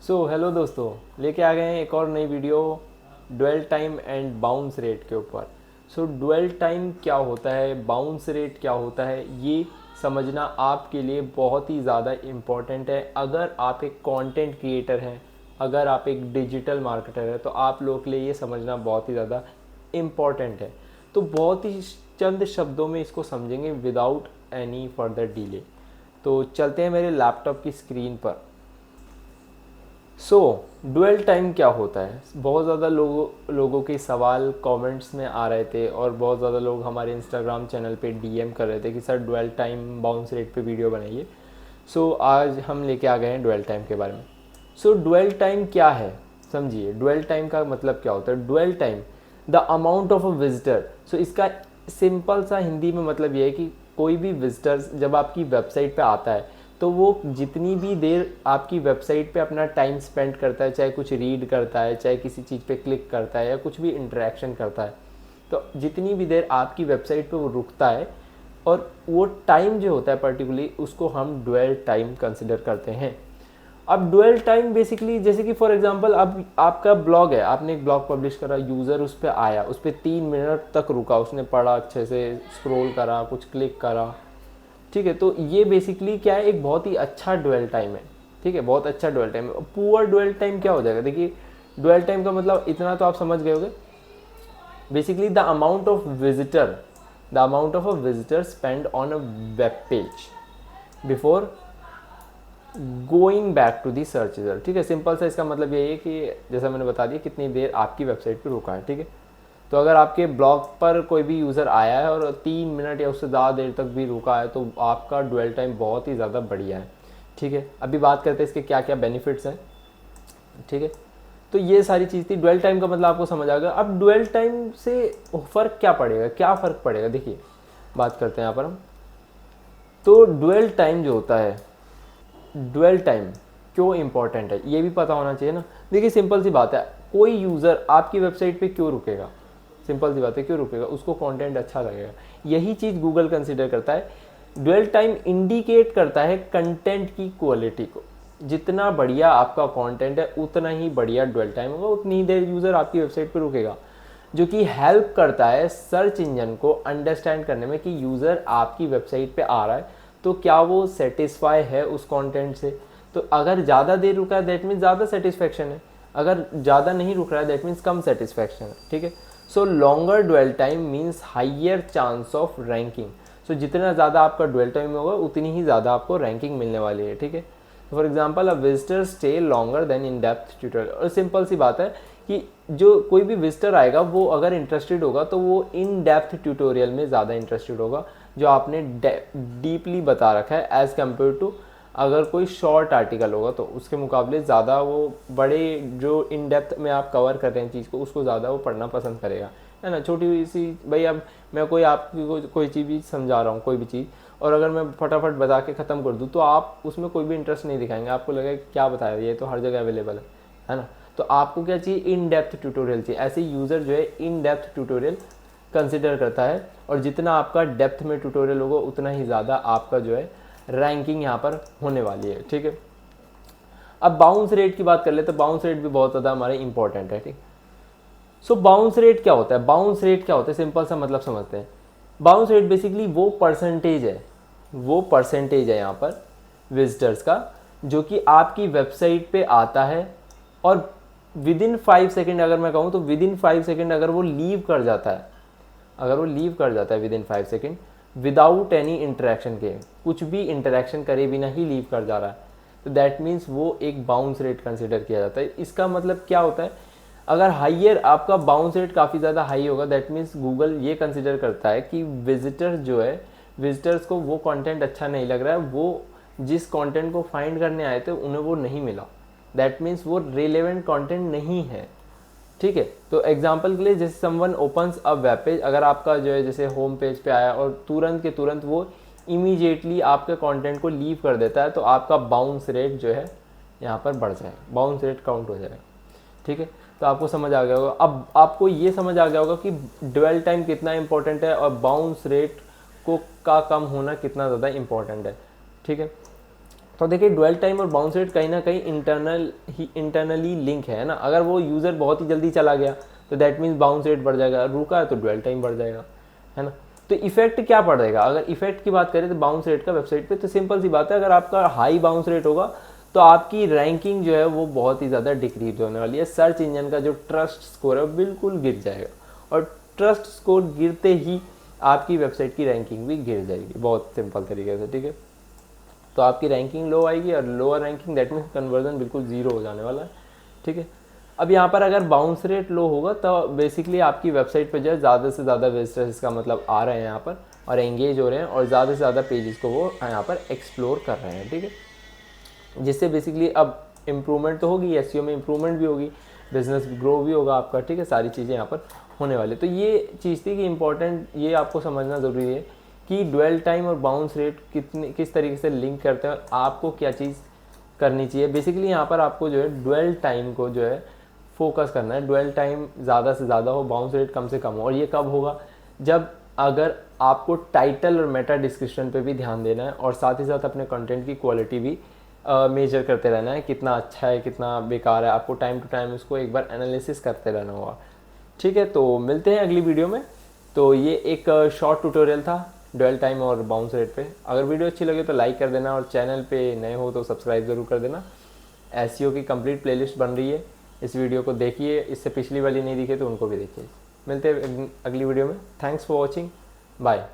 Hello दोस्तों, लेके आ गए हैं एक और नई video dwell time and bounce rate के ऊपर। ड्वेल टाइम क्या होता है, बाउंस रेट क्या होता है, ये समझना आपके लिए बहुत ही ज़्यादा इम्पॉर्टेंट है। अगर आप एक कंटेंट क्रिएटर हैं, अगर आप एक डिजिटल मार्केटर हैं, तो आप लोगों के लिए ये समझना बहुत ही ज़्यादा इम्पॉर्टेंट है। तो बहुत ही चंद शब्दों में इसको समझेंगे विदाउट एनी फर्दर डिले। तो चलते हैं मेरे लैपटॉप की स्क्रीन पर। ड्वेल टाइम क्या होता है? बहुत ज़्यादा लोगों के सवाल कमेंट्स में आ रहे थे और बहुत ज़्यादा लोग हमारे इंस्टाग्राम चैनल पे डीएम कर रहे थे कि sir dwell time bounce rate पे वीडियो बनाइए। आज हम लेके आ गए हैं ड्वेल टाइम के बारे में। ड्वेल टाइम क्या है, समझिए। ड्वेल टाइम का मतलब क्या होता है? Dwell time the amount of a visitor. इसका सिंपल सा हिंदी में मतलब ये है कि कोई भी विजिटर जब आपकी वेबसाइट पे आता है तो वो जितनी भी देर आपकी वेबसाइट पे अपना टाइम स्पेंड करता है, चाहे कुछ रीड करता है, चाहे किसी चीज़ पे क्लिक करता है या कुछ भी इंटरेक्शन करता है, तो जितनी भी देर आपकी वेबसाइट पे वो रुकता है और वो टाइम जो होता है पर्टिकुलरली, उसको हम ड्वेल टाइम कंसिडर करते हैं। अब ड्वेल टाइम बेसिकली जैसे कि फॉर एग्जांपल अब आपका ब्लॉग है, आपने एक ब्लॉग पब्लिश करा, यूज़र उस पर आया, उस पर 3 मिनट तक रुका, उसने पढ़ा, अच्छे से स्क्रॉल करा, कुछ क्लिक करा, ठीक है। तो ये बेसिकली क्या है, एक बहुत ही अच्छा ड्वेल टाइम है, ठीक है, बहुत अच्छा ड्वेल टाइम है। पुअर ड्वेल टाइम क्या हो जाएगा? देखिए, ड्वेल टाइम का मतलब इतना तो आप समझ गए होंगे। Basically the amount of visitor spend on a web page before going back to the search result, ठीक है। सिंपल सा इसका मतलब यही है कि जैसा मैंने बता दिया कितनी देर आपकी वेबसाइट पे रुका है, ठीक है। तो अगर आपके ब्लॉग पर कोई भी यूज़र आया है और 3 मिनट या उससे ज़्यादा देर तक भी रुका है तो आपका ड्वेल टाइम बहुत ही ज़्यादा बढ़िया है, ठीक है। अभी बात करते हैं इसके क्या क्या बेनिफिट्स हैं, ठीक है। तो ये सारी चीज़ थी। ड्वेल टाइम का मतलब आपको समझ आ गया। अब ड्वेल टाइम से फ़र्क क्या पड़ेगा, क्या फ़र्क पड़ेगा, देखिए बात करते हैं यहाँ पर हम। तो ड्वेल टाइम जो होता है, ड्वेल टाइम क्यों इंपॉर्टेंट है ये भी पता होना चाहिए ना। देखिए सिंपल सी बात है, कोई यूज़र आपकी वेबसाइट पे क्यों रुकेगा? सिंपल सी बात है, क्यों रुकेगा? उसको कंटेंट अच्छा लगेगा। यही चीज़ गूगल कंसिडर करता है। ड्वेल टाइम इंडिकेट करता है कंटेंट की क्वालिटी को। जितना बढ़िया आपका कंटेंट है उतना ही बढ़िया ड्वेल टाइम होगा, उतनी ही देर यूज़र आपकी वेबसाइट पर रुकेगा, जो कि हेल्प करता है सर्च इंजन को अंडरस्टैंड करने में कि यूज़र आपकी वेबसाइट पे आ रहा है तो क्या वो सेटिस्फाई है उस कंटेंट से। तो अगर ज़्यादा देर रुका है दैट मीन्स ज़्यादा सेटिस्फैक्शन है, अगर ज़्यादा नहीं रुक रहा है दैट मीन्स कम सेटिस्फैक्शन है, ठीक है। Longer dwell time means higher chance of ranking. जितना ज़्यादा आपका ड्वेल टाइम होगा उतनी ही ज़्यादा आपको रैंकिंग मिलने वाली है, ठीक है। For example a visitor stay longer then in depth tutorial. और सिंपल सी बात है कि जो कोई भी विजिटर आएगा वो अगर इंटरेस्टेड होगा तो वो इन डेप्थ ट्यूटोरियल में ज़्यादा इंटरेस्टेड होगा जो आपने डीपली बता रखा है, एज़ कम्पेयर टू अगर कोई शॉर्ट आर्टिकल होगा तो उसके मुकाबले ज़्यादा वो बड़े जो इन डेप्थ में आप कवर कर रहे हैं चीज़ को, उसको ज़्यादा वो पढ़ना पसंद करेगा, है ना। छोटी सी भाई, अब मैं आपकी कोई चीज़ भी समझा रहा हूँ, कोई भी चीज़, और अगर मैं फटाफट बता के ख़त्म कर दूँ तो आप उसमें कोई भी इंटरेस्ट नहीं दिखाएंगे, आपको लगेगा क्या बताया, ये तो हर जगह अवेलेबल है ना। तो आपको क्या चाहिए? इन डेप्थ ट्यूटोरियल चाहिए। ऐसे यूज़र जो है इन डेप्थ ट्यूटोरियल कंसिडर करता है, और जितना आपका डेप्थ में ट्यूटोरियल होगा उतना ही ज़्यादा आपका जो है रैंकिंग यहाँ पर होने वाली है, ठीक है। अब बाउंस रेट की बात कर ले तो बाउंस रेट भी बहुत ज़्यादा हमारे इंपॉर्टेंट है, ठीक। बाउंस रेट क्या होता है? बाउंस रेट क्या होता है, सिंपल सा मतलब समझते हैं। बाउंस रेट बेसिकली वो परसेंटेज है यहाँ पर विजिटर्स का जो कि आपकी वेबसाइट पे आता है और विद इन 5 सेकेंड, अगर मैं कहूँ तो विद इन 5 सेकेंड अगर वो लीव कर जाता है, with in 5 second without any interaction के, कुछ भी इंटरेक्शन करे बिना ही लीव कर जा रहा है, तो दैट मीन्स वो एक बाउंस रेट कंसिडर किया जाता है। इसका मतलब क्या होता है? अगर हाइयर आपका बाउंस रेट काफ़ी ज़्यादा हाई होगा दैट मीन्स गूगल ये कंसिडर करता है कि विजिटर्स को वो कंटेंट अच्छा नहीं लग रहा है, वो जिस कंटेंट को फाइंड करने आए थे उन्हें वो नहीं मिला, दैट मीन्स वो रिलेवेंट कंटेंट नहीं है, ठीक है। तो एग्जांपल के लिए जैसे समवन ओपन्स अ वेब पेज, अगर आपका जो है जैसे होम पेज पे आया और तुरंत के तुरंत वो इमीडिएटली आपके कंटेंट को लीव कर देता है तो आपका बाउंस रेट जो है यहाँ पर बढ़ जाएगा, बाउंस रेट काउंट हो जाएगा, ठीक है। तो आपको समझ आ गया होगा। अब आपको ये समझ आ गया होगा कि ड्वेल टाइम कितना इंपॉर्टेंट है और बाउंस रेट का कम होना कितना ज़्यादा इंपॉर्टेंट है, ठीक है। तो देखिए ड्वेल टाइम और बाउंस रेट कहीं ना कहीं इंटरनली लिंक है ना। अगर वो यूज़र बहुत ही जल्दी चला गया तो दैट मीन्स बाउंस रेट बढ़ जाएगा, रुका है तो ड्वेल टाइम बढ़ जाएगा, है ना। तो इफेक्ट क्या पड़ेगा, अगर इफेक्ट की बात करें तो बाउंस रेट का वेबसाइट पे, तो सिंपल सी बात है, अगर आपका हाई बाउंस रेट होगा तो आपकी रैंकिंग जो है वो बहुत ही ज़्यादा डिक्रीज होने वाली है। सर्च इंजन का जो ट्रस्ट स्कोर है बिल्कुल गिर जाएगा, और ट्रस्ट स्कोर गिरते ही आपकी वेबसाइट की रैंकिंग भी गिर जाएगी, बहुत सिंपल तरीके से, ठीक है। तो आपकी रैंकिंग लो आएगी, और lower ranking that means conversion बिल्कुल ज़ीरो हो जाने वाला है, ठीक है। अब यहाँ पर अगर बाउंस रेट लो होगा तो बेसिकली आपकी वेबसाइट पे जो है ज़्यादा से ज़्यादा विजिटर्स, इसका मतलब आ रहे हैं यहाँ पर और एंगेज हो रहे हैं, और ज़्यादा से ज़्यादा पेजेस को वो यहाँ पर एक्सप्लोर कर रहे हैं, ठीक है। जिससे बेसिकली अब इम्प्रूवमेंट तो होगी, एसईओ में इम्प्रूवमेंट भी होगी, बिजनेस ग्रो भी होगा आपका, ठीक है। सारी चीज़ें यहाँ पर होने वाली। तो ये चीज़ थी कि इम्पॉर्टेंट, ये आपको समझना ज़रूरी है कि ड्वेल टाइम और बाउंस रेट किस तरीके से लिंक करते हैं और आपको क्या चीज़ करनी चाहिए। बेसिकली यहाँ पर आपको जो है ड्वेल टाइम को जो है फोकस करना है, ड्वेल टाइम ज़्यादा से ज़्यादा हो, बाउंस रेट कम से कम हो। और ये कब होगा, जब अगर आपको टाइटल और मेटा डिस्क्रिप्शन पे भी ध्यान देना है, और साथ ही साथ अपने कंटेंट की क्वालिटी भी मेजर करते रहना है, कितना अच्छा है कितना बेकार है, आपको टाइम टू टाइम उसको एक बार एनालिसिस करते रहना होगा, ठीक है। तो मिलते हैं अगली वीडियो में। तो ये एक शॉर्ट ट्यूटोरियल था ड्वेल टाइम और बाउंस रेट पे। अगर वीडियो अच्छी लगे तो लाइक कर देना, और चैनल पे नए हो तो सब्सक्राइब ज़रूर कर देना। एसईओ की कंप्लीट प्लेलिस्ट बन रही है, इस वीडियो को देखिए, इससे पिछली वाली नहीं दिखे तो उनको भी देखिए। मिलते हैं अगली वीडियो में। Thanks for watching, bye.